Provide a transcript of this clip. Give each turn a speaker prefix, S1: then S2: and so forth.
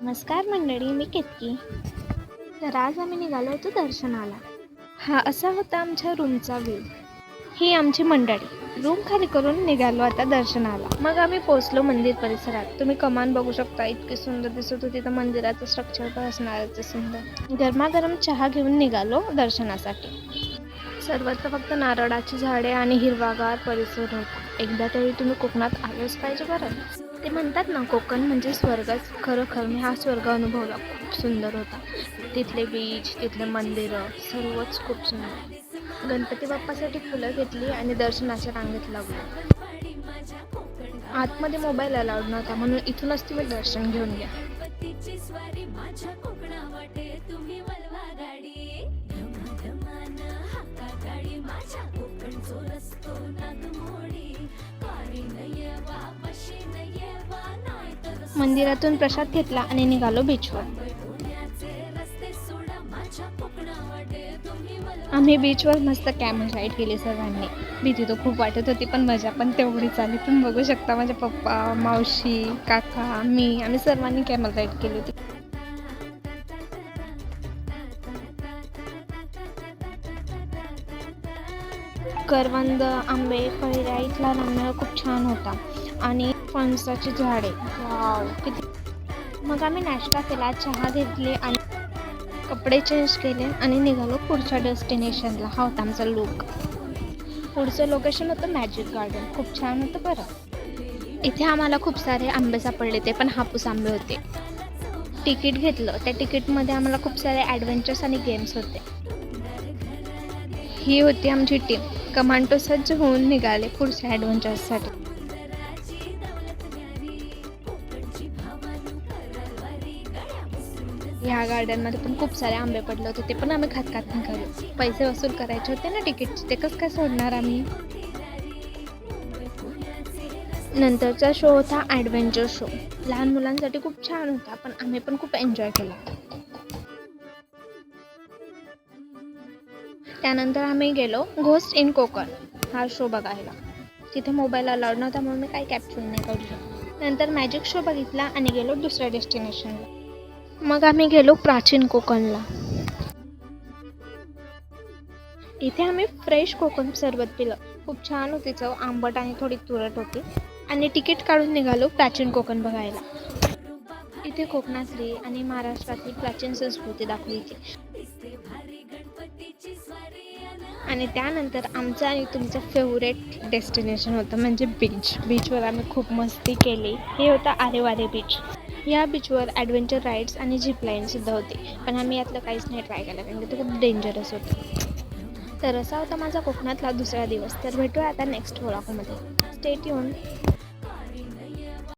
S1: नमस्कार मंडळी, मी केतकी. तर आज आम्ही निघालो होतो दर्शनाला. हा असा होता आमच्या रूमचा व्ह्यू. ही आमची मंडळी रूम खाली करून निघालो आता दर्शनाला. मग आम्ही पोहोचलो मंदिर परिसरात. तुम्ही कमान बघू शकता, इतकी सुंदर दिसत होती. तर मंदिराचं स्ट्रक्चर पण असणारच सुंदर. गरमागरम चहा घेऊन निघालो दर्शनासाठी. सर्वत्र फक्त नारळाची झाडे आणि हिरवागार परिसर होता. एकदा तरी तुम्ही कोकणात आलोच पाहिजे बरं. ते म्हणतात ना, कोकण म्हणजे स्वर्गच. खरोखर मी हा स्वर्ग अनुभवला. खूप सुंदर होता. तिथले बीच, तिथले मंदिरं, सर्वच खूप सुंदर. गणपती बाप्पासाठी फुलं घेतली आणि दर्शनाच्या रांगेत लागलो. आतमध्ये मोबाईल अलाउड नव्हता, म्हणून इथूनच तुम्ही दर्शन घेऊन घ्या. मंदिरातून प्रसाद घेतला आणि निघालो बीचवर. आम्ही बीचवर मस्त कॅमेल राईड केली सर्वांनी. भीती तर खूप वाटत होती, पण मजा पण तेवढीच आली. तुम्ही बघू शकता, माझे पप्पा, मावशी, काका, आम्ही सर्वांनी कॅमेल राईड केली होती. करवंद, आंबे, कैऱ्या इथला नारळ खूप छान होता आणि फणसाची झाडे. वाव, किती. मग आम्ही नाश्ता केला, चहा घेतली आणि कपडे चेंज केले आणि निघालो पुढच्या डेस्टिनेशनला. हा होता आमचा लुक. पुढचं लोकेशन होतं मॅजिक गार्डन. खूप छान होतं बरं. इथे आम्हाला खूप सारे आंबे सापडले, ते पण हापूस आंबे होते. तिकीट घेतलं. त्या तिकीटमध्ये आम्हाला खूप सारे ॲडव्हेंचर्स आणि गेम्स होते. ही होती आमची टीम. कमांडो सज्ज होऊन निघाले पुढच्या ॲडव्हेंचर्ससाठी. ह्या गार्डनमध्ये पण खूप सारे आंबे पडले होते, ते पण आम्ही खात निघालो. पैसे वसूल करायचे होते ना तिकीटचे, ते कसं काय सोडणार आम्ही. नंतरचा शो होता ॲडव्हेंचर शो. लहान मुलांसाठी खूप छान होता, पण आम्ही पण खूप एन्जॉय केला. त्यानंतर आम्ही गेलो घोस्ट इन कोकण हा शो बघायला. तिथे मोबाईल अलाउड नव्हता, म्हणून मी काही कॅप्चर नाही करू शकत. नंतर मॅजिक शो बघितला आणि गेलो दुसऱ्या डेस्टिनेशनला. मग आम्ही गेलो प्राचीन कोकणला. इथे आम्ही फ्रेश कोकण सरबत पिलं. खूप छान होती चव, आंबट आणि थोडी तुरट होती. आणि तिकीट काढून निघालो प्राचीन कोकण बघायला. इथे कोकणातली आणि महाराष्ट्रातली प्राचीन संस्कृती दाखवली. आणि त्यानंतर आमचं आणि तुमचं फेवरेट डेस्टिनेशन होतं म्हणजे बीचवर आम्ही खूप मस्ती केली. हे होतं आरेवारे बीच. या बीचवर ॲडव्हेंचर राईड्स आणि झिपलाईनसुद्धा होती, पण आम्ही यातलं काहीच नाही ट्राय केलं, कारण की ते खूप डेंजरस होतं. तर असा होता माझा कोकणातला दुसरा दिवस. तर भेटूया आता नेक्स्ट व्लॉगमध्ये. Stay tune.